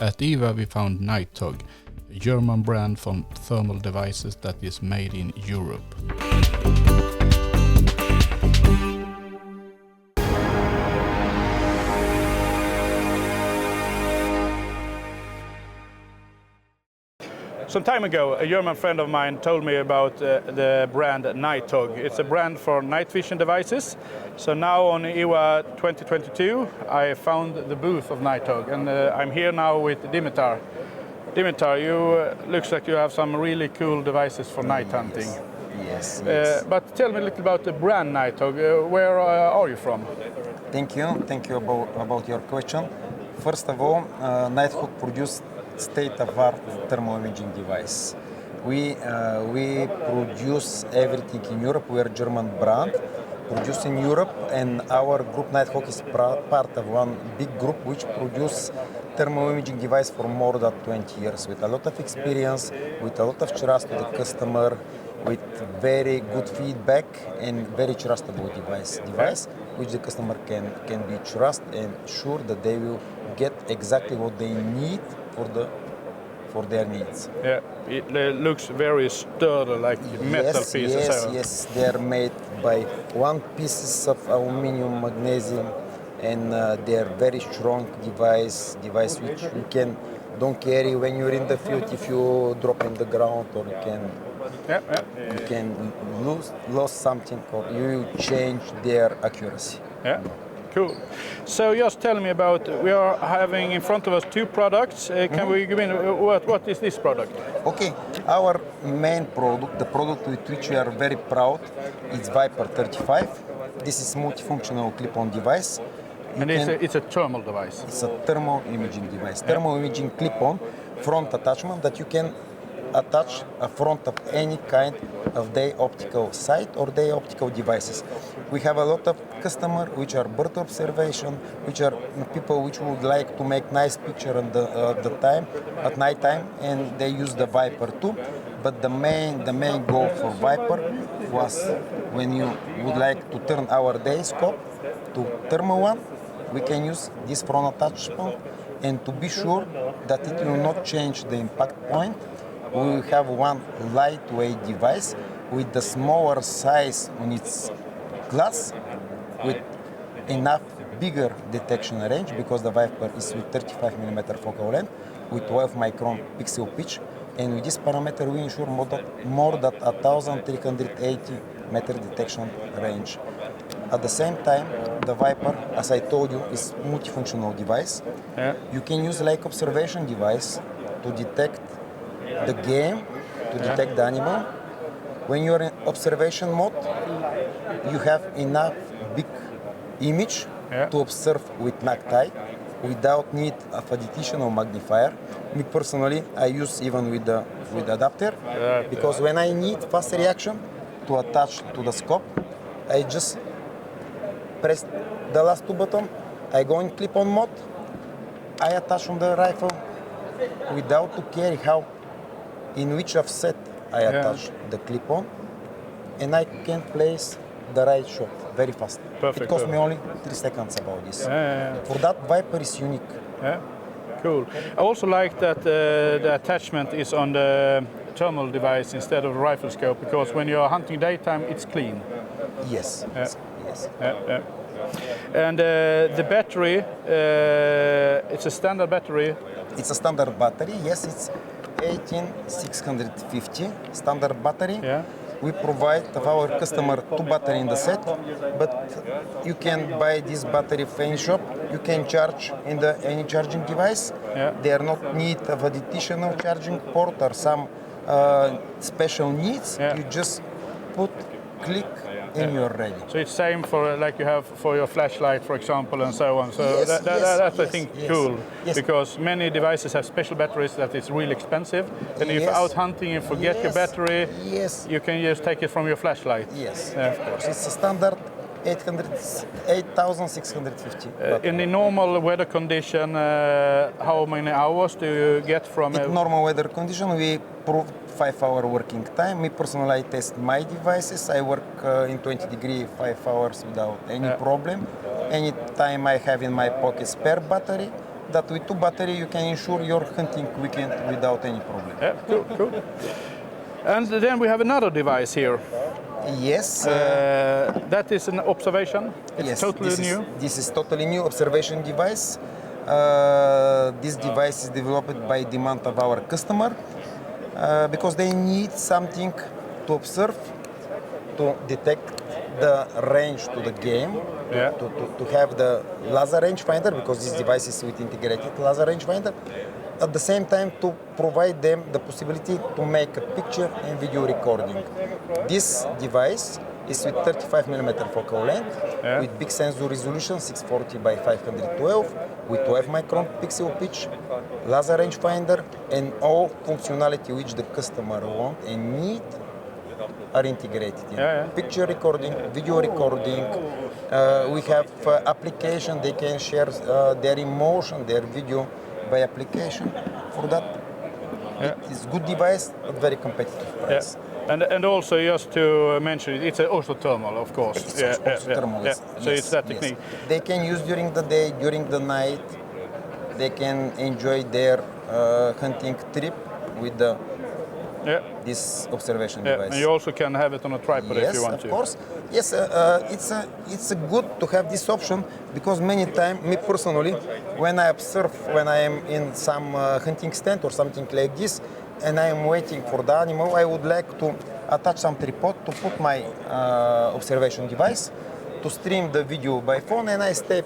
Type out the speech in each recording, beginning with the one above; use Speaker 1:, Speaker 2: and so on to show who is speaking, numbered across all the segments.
Speaker 1: At IVA we found NITEHOG, a German brand from thermal devices that is made in Europe.
Speaker 2: Some time ago, a German friend of mine told me about the brand NITEHOG. It's a brand for night vision devices. So now on IWA 2022, I found the booth of NITEHOG, and I'm here now with Dimitar. Dimitar, looks like you have some really cool devices for night hunting.
Speaker 3: Yes.
Speaker 2: But tell me a little about the brand NITEHOG. Where are you from?
Speaker 3: Thank you about your question. First of all, NITEHOG produced state-of-art thermal imaging device. We produce everything in Europe. We are a German brand, produced in Europe, and our group NITEHOG is part of one big group which produce thermal imaging device for more than 20 years, with a lot of experience, with a lot of trust to the customer, with very good feedback and very trustable device which the customer can be trust and sure that they will get exactly what they need for their needs.
Speaker 2: Yeah, it looks very sturdy, like metal pieces.
Speaker 3: Yes, they are made by one pieces of aluminum, magnesium, and they are very strong device which you don't carry when you're in the field if you drop in the ground, or you can lose something, or you change their accuracy.
Speaker 2: Yeah. Cool. So just tell me about, we are having in front of us two products. Can we give in, what is this product?
Speaker 3: Okay, our main product, the product with which we are very proud, is Vyper 35. This is multifunctional clip-on device.
Speaker 2: It's a thermal device.
Speaker 3: It's a thermal imaging device. Yeah. Thermal imaging clip-on front attachment that you can attach a front of any kind of day optical sight or day optical devices. We have a lot of customers which are bird observation, which are people which would like to make nice picture at night time, and they use the Vyper too. But the main goal for Vyper was when you would like to turn our day scope to thermal one, we can use this front attachment, and to be sure that it will not change the impact point, we will have one lightweight device with the smaller size on its glass, with enough bigger detection range, because the Vyper is with 35mm focal length with 12 micron pixel pitch, and with this parameter we ensure more than 1380 meter detection range. At the same time, the Vyper, as I told you, is multifunctional device. Yeah. You can use like observation device to detect the game, to detect the animal. When you're in observation mode, you have enough big image to observe with night without need of additional magnifier. Me personally, I use even with adapter, because when I need fast reaction to attach to the scope, I just press the last two buttons, I go in clip-on mode, I attach on the rifle without to care in which offset I attach the clip-on, and I can place the right shot very fast.
Speaker 2: Perfect.
Speaker 3: It cost me only 3 seconds about this. For that, Vyper is unique.
Speaker 2: Yeah, cool. I also like that the attachment is on the thermal device instead of the rifle scope, because when you're hunting daytime, it's clean.
Speaker 3: Yes.
Speaker 2: And the battery, it's a standard battery.
Speaker 3: It's a standard battery, yes, it's 18650 standard battery. Yeah. We provide of our customer 2 batteries in the set, but you can buy this battery from any shop. You can charge in any charging device. Yeah. There are not need of additional charging port or some special needs. Yeah. You just click, and you're ready.
Speaker 2: So it's same for like you have for your flashlight, for example, and so on. So that's I think cool, because many devices have special batteries that is really expensive, and if you're out hunting and forget your battery, you can just take it from your flashlight.
Speaker 3: Yes, of course. It's a standard 8650.
Speaker 2: In the normal weather condition, how many hours do you get from
Speaker 3: in normal weather condition? We prove 5-hour working time. Me personally, I test my devices. I work in 20 degree 5 hours without any problem. Any time I have in my pocket spare battery, that with 2 batteries you can ensure your hunting weekend without any problem.
Speaker 2: Yeah, cool, cool. And then we have another device here.
Speaker 3: Yes.
Speaker 2: That is an observation. It's
Speaker 3: Yes,
Speaker 2: totally new.
Speaker 3: This is totally new observation device. This device is developed by demand of our customer because they need something to observe, to detect the range to the game,
Speaker 2: Yeah.
Speaker 3: to have the laser rangefinder, because this device is with integrated laser rangefinder. At the same time, to provide them the possibility to make a picture and video recording. This device is with 35mm focal length,
Speaker 2: Yeah.
Speaker 3: with big sensor resolution, 640 by 512, with 12 micron pixel pitch, laser rangefinder, and all functionality which the customer want and need are integrated in.
Speaker 2: Yeah, yeah.
Speaker 3: Picture recording, video recording. We have application, they can share their emotion, their video by application. For that, it is good device, but very competitive price.
Speaker 2: Yeah. And also, just to mention it, it's also thermal, of course.
Speaker 3: It's also thermal.
Speaker 2: Yeah. So
Speaker 3: Yes,
Speaker 2: it's that
Speaker 3: yes.
Speaker 2: technique.
Speaker 3: They can use during the day, during the night. They can enjoy their hunting trip with this observation device.
Speaker 2: And you also can have it on a tripod if you want to.
Speaker 3: Yes, of course. Yes, it's good to have this option because many times, me personally, when I observe, when I am in some hunting stand or something like this, and I am waiting for the animal, I would like to attach some tripod to put my observation device to stream the video by phone, and I stay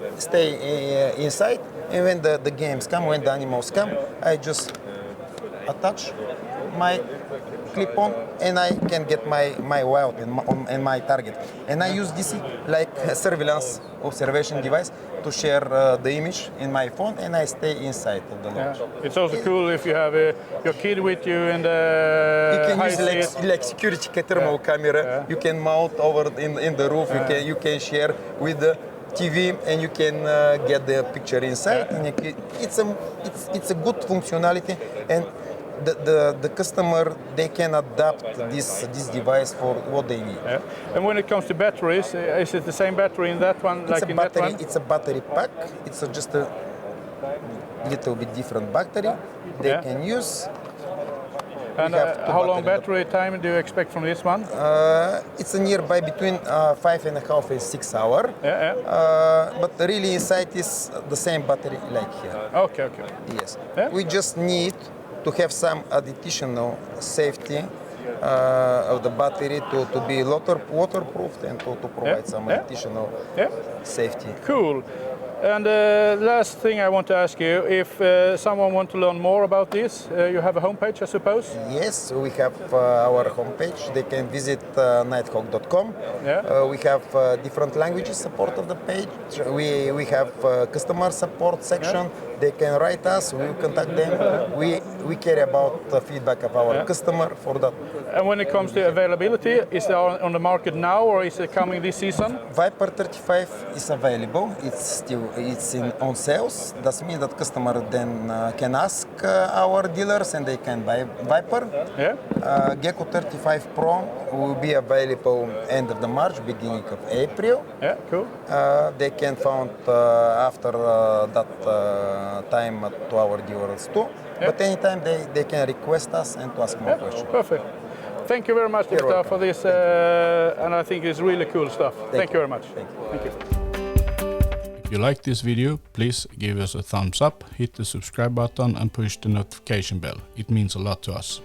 Speaker 3: inside. And when the games come, when the animals come, I just attach my clip on and I can get my wild and my target. And I use this like a surveillance observation device to share the image in my phone, and I stay inside of the lodge.
Speaker 2: Yeah. It's also cool if you have your kid with you in the
Speaker 3: You can
Speaker 2: high
Speaker 3: use
Speaker 2: seat.
Speaker 3: like security thermal camera. You can mount over in the roof. You can share with the TV, and you can get the picture inside. And it's a good functionality, and the customer, they can adapt this device for what they need.
Speaker 2: Yeah. And when it comes to batteries, is it the same battery in that one like in that one?
Speaker 3: It's a battery pack. It's just a little bit different battery they can use.
Speaker 2: And how long battery time do you expect from this one?
Speaker 3: It's a nearby between 5.5 and 6 hours. But really inside is the same battery like here.
Speaker 2: Okay.
Speaker 3: Yes.
Speaker 2: Yeah.
Speaker 3: We just need to have some additional safety of the battery to be waterproof and to provide some additional safety.
Speaker 2: Cool. And last thing I want to ask you, if someone wants to learn more about this, you have a homepage, I suppose?
Speaker 3: Yes, we have our homepage. They can visit NITEHOG.com. We have different languages support of the page. We have customer support section. They can write us, we will contact them. We care about the feedback of our customer for that.
Speaker 2: And when it comes to availability, is it on the market now or is it coming this season?
Speaker 3: Vyper 35 is available. It's on sales. That means that customer then can ask our dealers and they can buy Vyper. Gecko 35 Pro will be available end of the March, beginning of April.
Speaker 2: Yeah, cool.
Speaker 3: They can found after that time to our dealers too. But anytime they can request us and to ask more questions.
Speaker 2: Perfect. Thank you very much, Dimitar, for this, and I think it's really cool stuff. Thank you very much. Thank you.
Speaker 1: If you like this video, please give us a thumbs up, hit the subscribe button and push the notification bell. It means a lot to us.